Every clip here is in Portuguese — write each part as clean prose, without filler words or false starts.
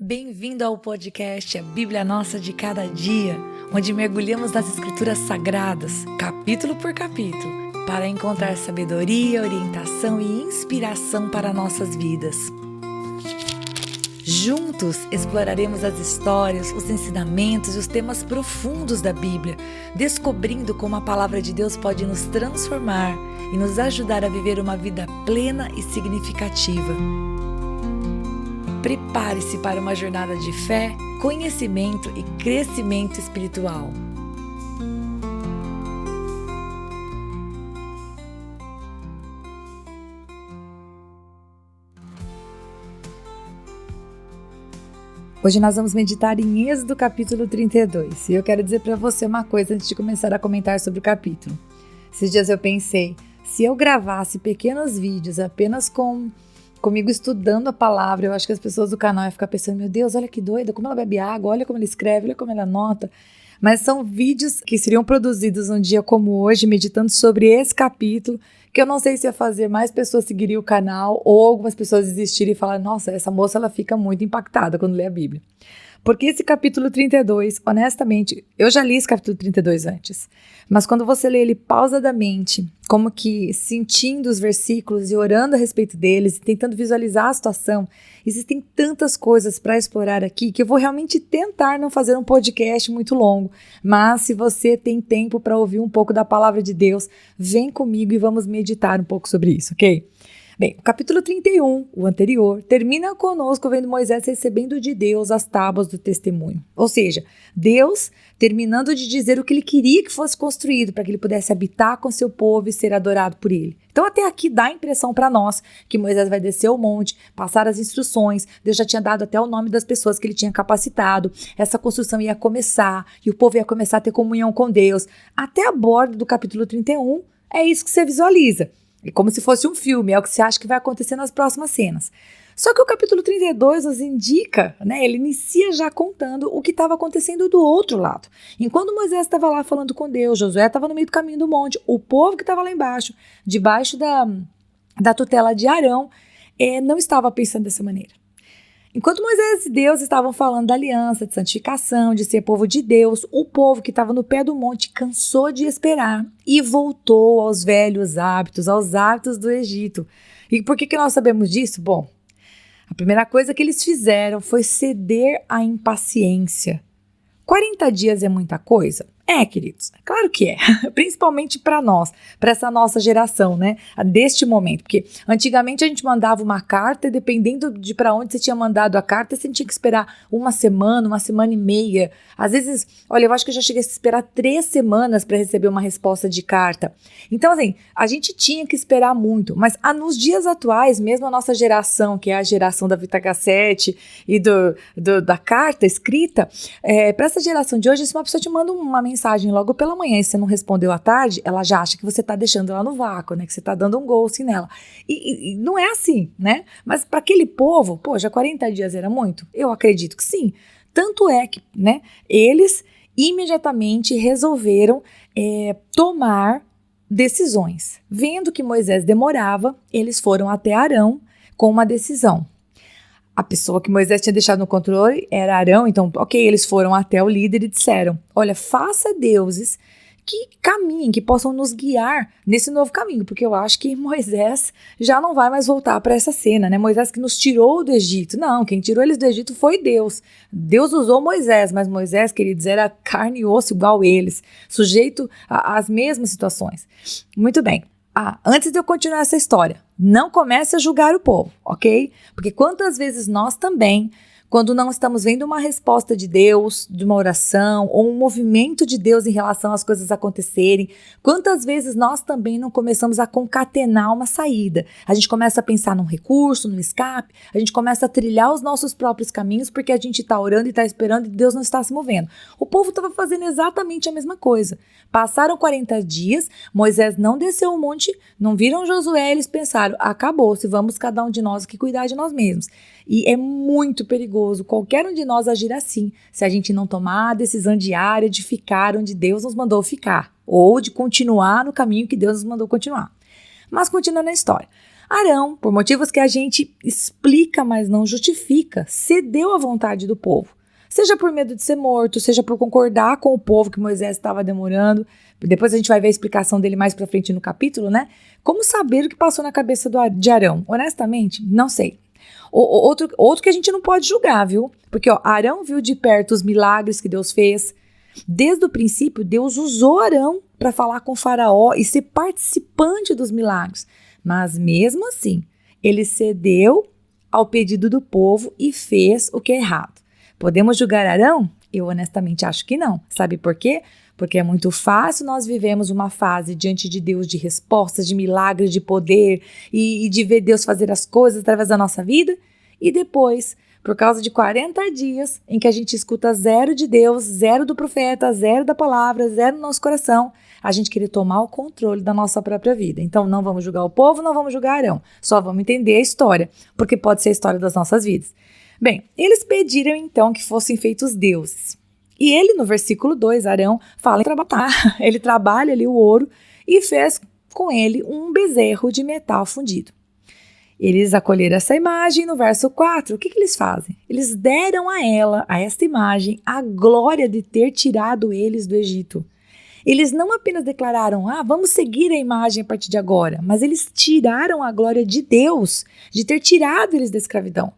Bem-vindo ao podcast A Bíblia Nossa de Cada Dia, onde mergulhamos nas Escrituras Sagradas, capítulo por capítulo, para encontrar sabedoria, orientação e inspiração para nossas vidas. Juntos exploraremos as histórias, os ensinamentos e os temas profundos da Bíblia, descobrindo como a palavra de Deus pode nos transformar e nos ajudar a viver uma vida plena e significativa. Prepare-se para uma jornada de fé, conhecimento e crescimento espiritual. Hoje nós vamos meditar em Êxodo capítulo 32. E eu quero dizer para você uma coisa antes de começar a comentar sobre o capítulo. Esses dias eu pensei, se eu gravasse pequenos vídeos apenas comigo estudando a palavra, eu acho que as pessoas do canal iam ficar pensando, meu Deus, olha que doida, como ela bebe água, olha como ela escreve, olha como ela anota. Mas são vídeos que seriam produzidos um dia como hoje, meditando sobre esse capítulo, que eu não sei se ia fazer mais pessoas seguirem o canal ou algumas pessoas desistirem e falar, nossa, essa moça ela fica muito impactada quando lê a Bíblia. Porque esse capítulo 32, honestamente, eu já li esse capítulo 32 antes, mas quando você lê ele pausadamente, como que sentindo os versículos e orando a respeito deles, e tentando visualizar a situação, existem tantas coisas para explorar aqui que eu vou realmente tentar não fazer um podcast muito longo, mas se você tem tempo para ouvir um pouco da palavra de Deus, vem comigo e vamos meditar um pouco sobre isso, ok? Bem, o capítulo 31, o anterior, termina conosco vendo Moisés recebendo de Deus as tábuas do testemunho. Ou seja, Deus terminando de dizer o que ele queria que fosse construído para que ele pudesse habitar com seu povo e ser adorado por ele. Então até aqui dá a impressão para nós que Moisés vai descer o monte, passar as instruções, Deus já tinha dado até o nome das pessoas que ele tinha capacitado, essa construção ia começar e o povo ia começar a ter comunhão com Deus. Até a borda do capítulo 31 é isso que você visualiza. É como se fosse um filme, é o que você acha que vai acontecer nas próximas cenas. Só que o capítulo 32 nos indica, ele inicia já contando o que estava acontecendo do outro lado. Enquanto Moisés estava lá falando com Deus, Josué estava no meio do caminho do monte, o povo que estava lá embaixo, debaixo da tutela de Arão, não estava pensando dessa maneira. Enquanto Moisés e Deus estavam falando da aliança, de santificação, de ser povo de Deus, o povo que estava no pé do monte cansou de esperar e voltou aos velhos hábitos, aos hábitos do Egito. E por que nós sabemos disso? Bom, a primeira coisa que eles fizeram foi ceder à impaciência. 40 dias é muita coisa? Queridos, claro que é, principalmente para nós, para essa nossa geração, deste momento, porque antigamente a gente mandava uma carta e dependendo de para onde você tinha mandado a carta, você tinha que esperar uma semana e meia, às vezes, olha, eu acho que eu já cheguei a esperar 3 semanas para receber uma resposta de carta, então assim, a gente tinha que esperar muito, mas nos dias atuais, mesmo a nossa geração, que é a geração da fita cassete e da carta escrita, para essa geração de hoje, se uma pessoa te manda uma mensagem logo pela manhã e você não respondeu à tarde, ela já acha que você está deixando ela no vácuo, que você está dando um ghosting nela. E não é assim, Mas para aquele povo, já 40 dias era muito? Eu acredito que sim. Tanto é que, eles imediatamente resolveram tomar decisões. Vendo que Moisés demorava, eles foram até Arão com uma decisão. A pessoa que Moisés tinha deixado no controle era Arão, então, eles foram até o líder e disseram, olha, faça deuses que caminhem, que possam nos guiar nesse novo caminho, porque eu acho que Moisés já não vai mais voltar para essa cena, Moisés que nos tirou do Egito. Não, quem tirou eles do Egito foi Deus. Deus usou Moisés, mas Moisés, queridos, era carne e osso igual eles, sujeito às mesmas situações. Muito bem. Antes de eu continuar essa história, não comece a julgar o povo, ok? Porque quantas vezes nós também, quando não estamos vendo uma resposta de Deus, de uma oração, ou um movimento de Deus em relação às coisas acontecerem, quantas vezes nós também não começamos a concatenar uma saída? A gente começa a pensar num recurso, num escape, a gente começa a trilhar os nossos próprios caminhos porque a gente está orando e está esperando e Deus não está se movendo. O povo estava fazendo exatamente a mesma coisa. Passaram 40 dias, Moisés não desceu o monte, não viram Josué, eles pensaram, acabou-se, vamos cada um de nós aqui cuidar de nós mesmos. E é muito perigoso qualquer um de nós agir assim, se a gente não tomar a decisão diária de ficar onde Deus nos mandou ficar, ou de continuar no caminho que Deus nos mandou continuar. Mas continuando a história. Arão, por motivos que a gente explica, mas não justifica, cedeu à vontade do povo. Seja por medo de ser morto, seja por concordar com o povo que Moisés estava demorando. Depois a gente vai ver a explicação dele mais pra frente no capítulo, né? Como saber o que passou na cabeça de Arão? Honestamente, não sei. Outro que a gente não pode julgar, viu? Porque Arão viu de perto os milagres que Deus fez. Desde o princípio, Deus usou Arão para falar com o faraó e ser participante dos milagres. Mas mesmo assim, ele cedeu ao pedido do povo e fez o que é errado. Podemos julgar Arão? Eu honestamente acho que não. Sabe por quê? Porque é muito fácil nós vivemos uma fase diante de Deus de respostas, de milagres, de poder e de ver Deus fazer as coisas através da nossa vida. E depois, por causa de 40 dias em que a gente escuta zero de Deus, zero do profeta, zero da palavra, zero no nosso coração, a gente querer tomar o controle da nossa própria vida. Então não vamos julgar o povo, não vamos julgar Arão. Só vamos entender a história, porque pode ser a história das nossas vidas. Bem, eles pediram então que fossem feitos deuses. E ele, no versículo 2, Arão, fala em trabalhar. Ele trabalha ali o ouro e fez com ele um bezerro de metal fundido. Eles acolheram essa imagem. No verso 4, o que eles fazem? Eles deram a esta imagem, a glória de ter tirado eles do Egito. Eles não apenas declararam, vamos seguir a imagem a partir de agora, mas eles tiraram a glória de Deus, de ter tirado eles da escravidão.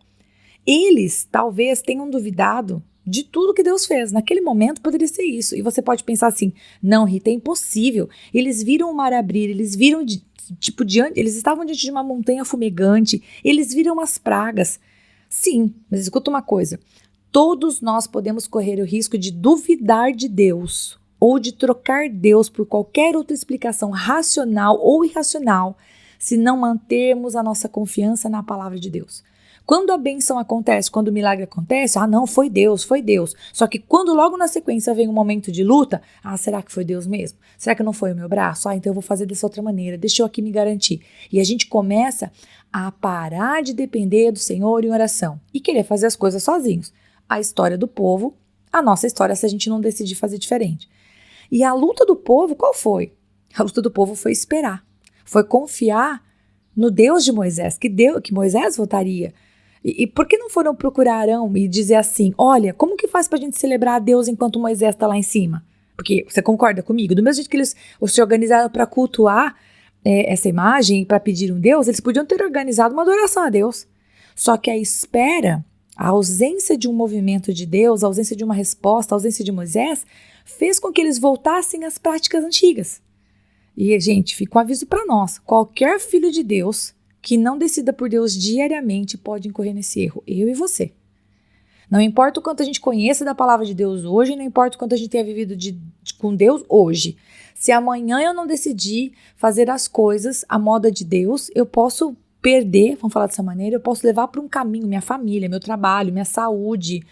Eles talvez tenham duvidado de tudo que Deus fez. Naquele momento poderia ser isso. E você pode pensar assim, não, Rita, é impossível. Eles viram o mar abrir, eles viram, eles estavam diante de uma montanha fumegante, eles viram as pragas. Sim, mas escuta uma coisa, todos nós podemos correr o risco de duvidar de Deus ou de trocar Deus por qualquer outra explicação racional ou irracional se não mantermos a nossa confiança na palavra de Deus. Quando a bênção acontece, quando o milagre acontece, não, foi Deus, foi Deus. Só que quando logo na sequência vem um momento de luta, será que foi Deus mesmo? Será que não foi o meu braço? Então eu vou fazer dessa outra maneira, deixa eu aqui me garantir. E a gente começa a parar de depender do Senhor em oração e querer fazer as coisas sozinhos. A história do povo, a nossa história se a gente não decidir fazer diferente. E a luta do povo, qual foi? A luta do povo foi esperar, foi confiar no Deus de Moisés, que Moisés votaria. E por que não foram procurar Arão e dizer assim, olha, como que faz pra gente celebrar a Deus enquanto Moisés está lá em cima? Porque você concorda comigo? Do mesmo jeito que eles se organizaram para cultuar essa imagem, para pedir um Deus, eles podiam ter organizado uma adoração a Deus. Só que a espera, a ausência de um movimento de Deus, a ausência de uma resposta, a ausência de Moisés, fez com que eles voltassem às práticas antigas. E, gente, fica um aviso para nós, qualquer filho de Deus que não decida por Deus diariamente pode incorrer nesse erro, eu e você. Não importa o quanto a gente conheça da palavra de Deus hoje, não importa o quanto a gente tenha vivido com Deus hoje. Se amanhã eu não decidir fazer as coisas à moda de Deus, eu posso perder, vamos falar dessa maneira, eu posso levar para um caminho minha família, meu trabalho, minha saúde,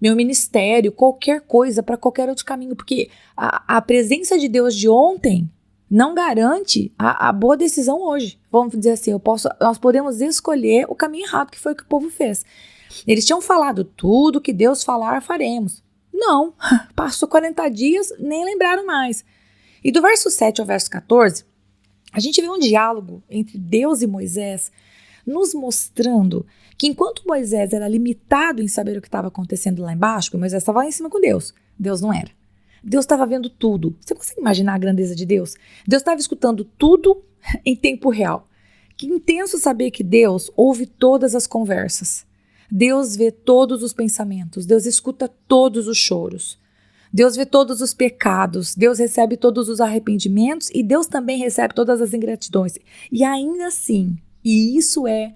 meu ministério, qualquer coisa, para qualquer outro caminho, porque a presença de Deus de ontem não garante a boa decisão hoje. Vamos dizer assim, nós podemos escolher o caminho errado, que foi o que o povo fez. Eles tinham falado, tudo que Deus falar, faremos. Não, passou 40 dias, nem lembraram mais. E do verso 7 ao verso 14, a gente vê um diálogo entre Deus e Moisés, nos mostrando que enquanto Moisés era limitado em saber o que estava acontecendo lá embaixo, porque Moisés estava lá em cima com Deus, Deus não era. Deus estava vendo tudo. Você consegue imaginar a grandeza de Deus? Deus estava escutando tudo em tempo real. Que intenso saber que Deus ouve todas as conversas. Deus vê todos os pensamentos. Deus escuta todos os choros. Deus vê todos os pecados. Deus recebe todos os arrependimentos e Deus também recebe todas as ingratidões. E ainda assim, e isso é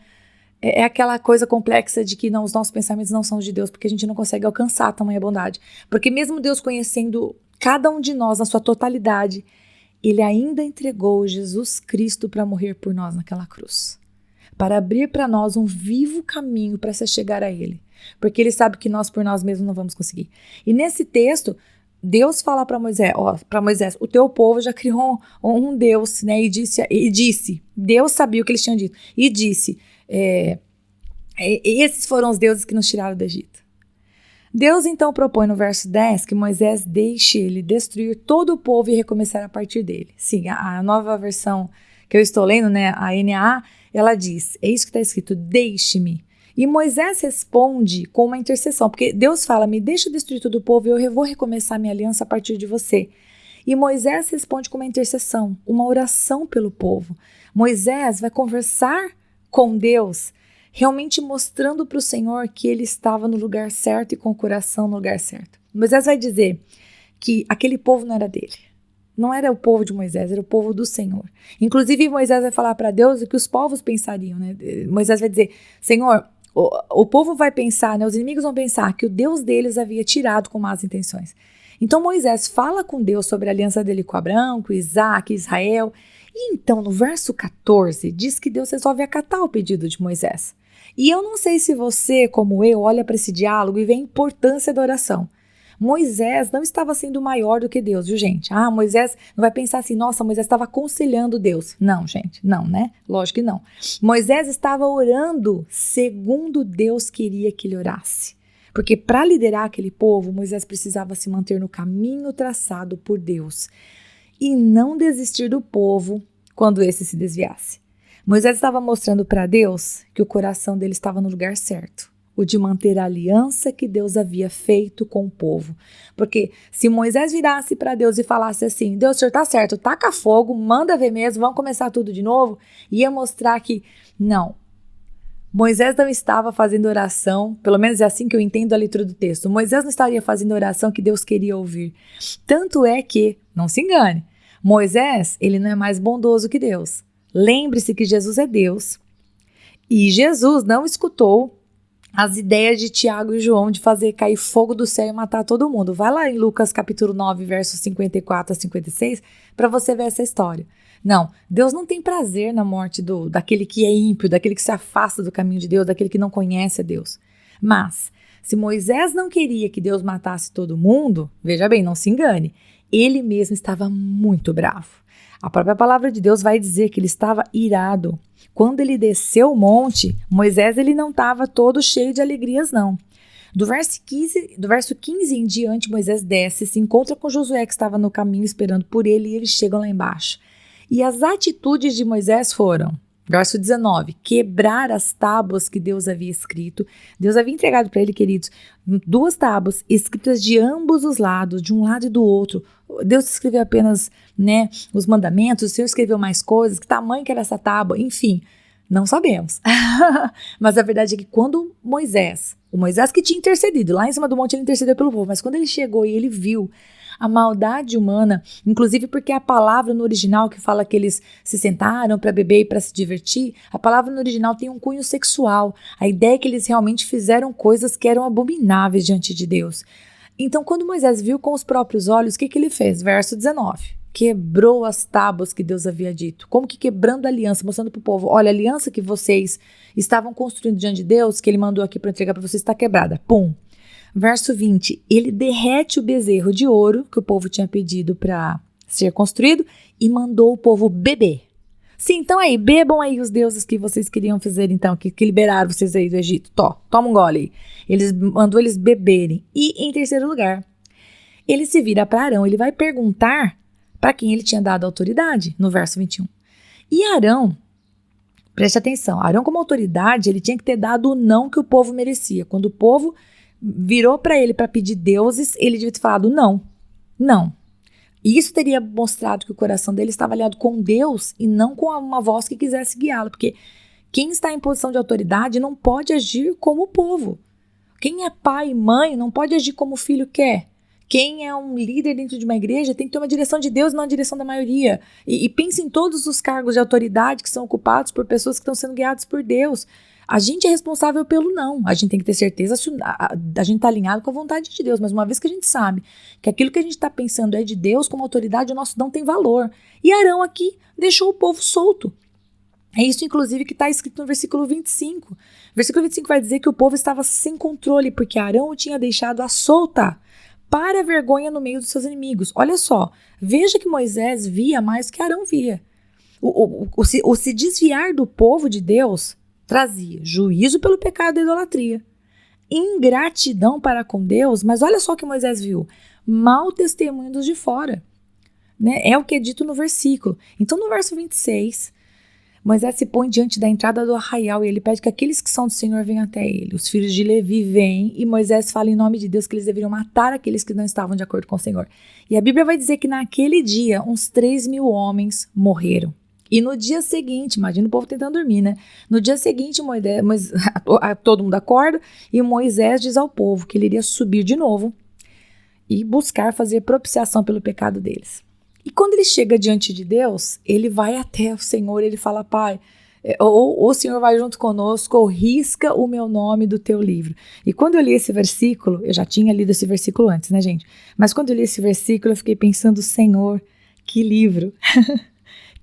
aquela coisa complexa de que os nossos pensamentos não são de Deus, porque a gente não consegue alcançar a tamanha bondade. Porque mesmo Deus conhecendo cada um de nós na sua totalidade, Ele ainda entregou Jesus Cristo para morrer por nós naquela cruz. Para abrir para nós um vivo caminho para se chegar a Ele. Porque Ele sabe que nós por nós mesmos não vamos conseguir. E nesse texto, Deus fala para Moisés, o teu povo já criou um Deus, né? E disse, Deus sabia o que eles tinham dito, e disse, esses foram os deuses que nos tiraram do Egito. Deus então propõe no verso 10 que Moisés deixe ele destruir todo o povo e recomeçar a partir dele. Sim, a nova versão que eu estou lendo, né, a NAA, ela diz, é isso que está escrito, deixe-me. E Moisés responde com uma intercessão, porque Deus fala, me deixa destruir todo o povo e eu vou recomeçar minha aliança a partir de você. E Moisés responde com uma intercessão, uma oração pelo povo. Moisés vai conversar com Deus, realmente mostrando para o Senhor que ele estava no lugar certo e com o coração no lugar certo. Moisés vai dizer que aquele povo não era dele. Não era o povo de Moisés, era o povo do Senhor. Inclusive, Moisés vai falar para Deus o que os povos pensariam, né? Moisés vai dizer, Senhor, o povo vai pensar, né? Os inimigos vão pensar que o Deus deles havia tirado com más intenções. Então, Moisés fala com Deus sobre a aliança dele com Abraão, com Isaac, Israel. E então, no verso 14, diz que Deus resolve acatar o pedido de Moisés. E eu não sei se você, como eu, olha para esse diálogo e vê a importância da oração. Moisés não estava sendo maior do que Deus, viu, gente? Moisés não vai pensar assim, nossa, Moisés estava aconselhando Deus. Não, gente, não, né? Lógico que não. Moisés estava orando segundo Deus queria que ele orasse. Porque para liderar aquele povo, Moisés precisava se manter no caminho traçado por Deus e não desistir do povo quando esse se desviasse. Moisés estava mostrando para Deus que o coração dele estava no lugar certo, o de manter a aliança que Deus havia feito com o povo. Porque se Moisés virasse para Deus e falasse assim, Deus, o senhor está certo, taca fogo, manda ver mesmo, vamos começar tudo de novo, ia mostrar que não. Moisés não estava fazendo oração, pelo menos é assim que eu entendo a leitura do texto. Moisés não estaria fazendo oração que Deus queria ouvir. Tanto é que, não se engane, Moisés, ele não é mais bondoso que Deus. Lembre-se que Jesus é Deus e Jesus não escutou as ideias de Tiago e João de fazer cair fogo do céu e matar todo mundo. Vai lá em Lucas capítulo 9, versos 54 a 56, para você ver essa história. Não, Deus não tem prazer na morte daquele que é ímpio, daquele que se afasta do caminho de Deus, daquele que não conhece a Deus. Mas, se Moisés não queria que Deus matasse todo mundo, veja bem, não se engane, ele mesmo estava muito bravo. A própria palavra de Deus vai dizer que ele estava irado. Quando ele desceu o monte, Moisés ele não estava todo cheio de alegrias, não. Do verso 15 em diante, Moisés desce, se encontra com Josué, que estava no caminho esperando por ele, e eles chegam lá embaixo. E as atitudes de Moisés foram, verso 19, quebrar as tábuas que Deus havia escrito. Deus havia entregado para ele, queridos, 2 tábuas escritas de ambos os lados, de um lado e do outro. Deus escreveu apenas, né, os mandamentos, o Senhor escreveu mais coisas, que tamanho que era essa tábua, enfim, não sabemos. Mas a verdade é que quando o Moisés que tinha intercedido, lá em cima do monte ele intercedeu pelo povo, mas quando ele chegou e ele viu a maldade humana, inclusive porque a palavra no original que fala que eles se sentaram para beber e para se divertir, a palavra no original tem um cunho sexual. A ideia é que eles realmente fizeram coisas que eram abomináveis diante de Deus. Então, quando Moisés viu com os próprios olhos, o que ele fez? Verso 19. Quebrou as tábuas que Deus havia dito. Como que quebrando a aliança, mostrando para o povo, olha, a aliança que vocês estavam construindo diante de Deus, que ele mandou aqui para entregar para vocês, está quebrada. Pum. Verso 20, ele derrete o bezerro de ouro que o povo tinha pedido para ser construído e mandou o povo beber. Sim, então aí, bebam aí os deuses que vocês queriam fazer então, que liberaram vocês aí do Egito. Toma um gole aí. Mandou eles beberem. E em terceiro lugar, ele se vira para Arão, ele vai perguntar para quem ele tinha dado autoridade, no verso 21. E Arão, preste atenção, Arão como autoridade, ele tinha que ter dado o não que o povo merecia. Quando o povo virou para ele para pedir deuses, ele devia ter falado não. E isso teria mostrado que o coração dele estava alinhado com Deus e não com uma voz que quisesse guiá-lo, porque quem está em posição de autoridade não pode agir como o povo. Quem é pai e mãe não pode agir como o filho quer. Quem é um líder dentro de uma igreja tem que ter uma direção de Deus, não a direção da maioria. E pense em todos os cargos de autoridade que são ocupados por pessoas que estão sendo guiadas por Deus. A gente é responsável pelo não. A gente tem que ter certeza se a gente está alinhado com a vontade de Deus. Mas uma vez que a gente sabe que aquilo que a gente está pensando é de Deus, como autoridade, o nosso não tem valor. E Arão aqui deixou o povo solto. É isso, inclusive, que está escrito no versículo 25. O versículo 25 vai dizer que o povo estava sem controle, porque Arão o tinha deixado à solta, para a vergonha no meio dos seus inimigos. Olha só, veja que Moisés via mais que Arão via. O se desviar do povo de Deus trazia juízo pelo pecado da idolatria, ingratidão para com Deus, mas olha só o que Moisés viu, mau testemunho dos de fora, né? É o que é dito no versículo. Então no verso 26, Moisés se põe diante da entrada do arraial e ele pede que aqueles que são do Senhor venham até ele. Os filhos de Levi vêm e Moisés fala em nome de Deus que eles deveriam matar aqueles que não estavam de acordo com o Senhor. E a Bíblia vai dizer que naquele dia uns 3.000 homens morreram. E no dia seguinte, imagina o povo tentando dormir, né? No dia seguinte, todo mundo acorda e Moisés diz ao povo que ele iria subir de novo e buscar fazer propiciação pelo pecado deles. E quando ele chega diante de Deus, ele vai até o Senhor, ele fala, Pai, ou o Senhor vai junto conosco, ou risca o meu nome do teu livro. E quando eu li esse versículo, eu já tinha lido esse versículo antes, né, gente? Mas quando eu li esse versículo, eu fiquei pensando, Senhor, que livro!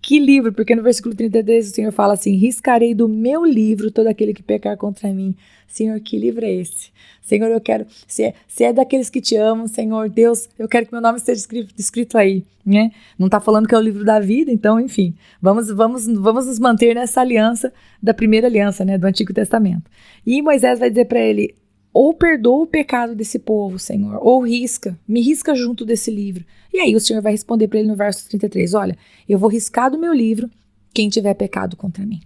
Que livro, porque no versículo 33 o Senhor fala assim, riscarei do meu livro todo aquele que pecar contra mim. Senhor, que livro é esse? Senhor, eu quero, se é daqueles que te amam, Senhor, Deus, eu quero que meu nome esteja escrito aí, né? Não está falando que é o livro da vida, então, enfim, vamos nos manter nessa aliança, da primeira aliança, né, do Antigo Testamento. E Moisés vai dizer para ele, ou perdoa o pecado desse povo, Senhor, ou me risca junto desse livro. E aí o Senhor vai responder para ele no verso 33, olha, eu vou riscar do meu livro quem tiver pecado contra mim.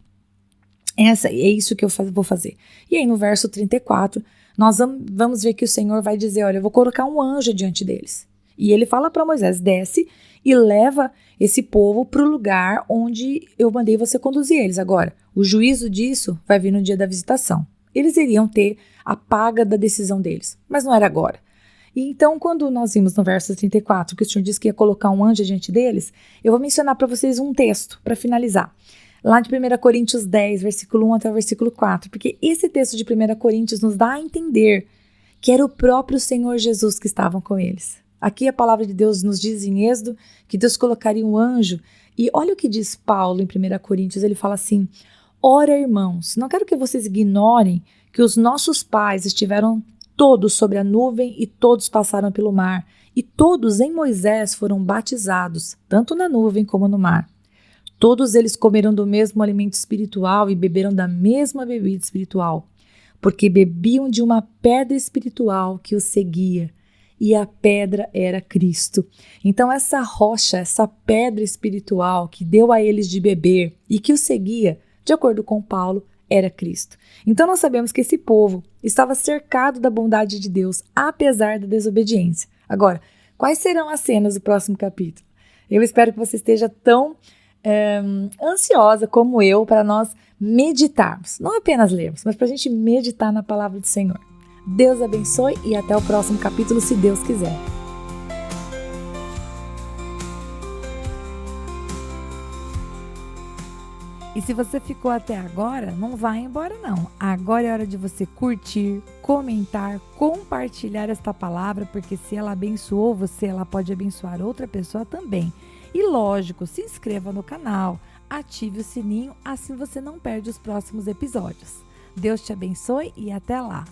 É isso que eu vou fazer. E aí no verso 34, nós vamos ver que o Senhor vai dizer, olha, eu vou colocar um anjo diante deles. E ele fala para Moisés, desce e leva esse povo para o lugar onde eu mandei você conduzir eles. Agora, o juízo disso vai vir no dia da visitação. Eles iriam ter a paga da decisão deles, mas não era agora. E então, quando nós vimos no verso 34 que o Senhor disse que ia colocar um anjo diante deles, eu vou mencionar para vocês um texto para finalizar. Lá de 1 Coríntios 10, versículo 1 até o versículo 4, porque esse texto de 1 Coríntios nos dá a entender que era o próprio Senhor Jesus que estava com eles. Aqui a palavra de Deus nos diz em Êxodo que Deus colocaria um anjo. E olha o que diz Paulo em 1 Coríntios, ele fala assim, ora, irmãos, não quero que vocês ignorem que os nossos pais estiveram todos sobre a nuvem e todos passaram pelo mar, e todos em Moisés foram batizados, tanto na nuvem como no mar. Todos eles comeram do mesmo alimento espiritual e beberam da mesma bebida espiritual, porque bebiam de uma pedra espiritual que os seguia, e a pedra era Cristo. Então essa rocha, essa pedra espiritual que deu a eles de beber e que os seguia, de acordo com Paulo, era Cristo. Então nós sabemos que esse povo estava cercado da bondade de Deus, apesar da desobediência. Agora, quais serão as cenas do próximo capítulo? Eu espero que você esteja tão ansiosa como eu para nós meditarmos, não apenas lermos, mas para a gente meditar na palavra do Senhor. Deus abençoe e até o próximo capítulo, se Deus quiser. E se você ficou até agora, não vai embora não. Agora é hora de você curtir, comentar, compartilhar esta palavra, porque se ela abençoou você, ela pode abençoar outra pessoa também. E lógico, se inscreva no canal, ative o sininho, assim você não perde os próximos episódios. Deus te abençoe e até lá!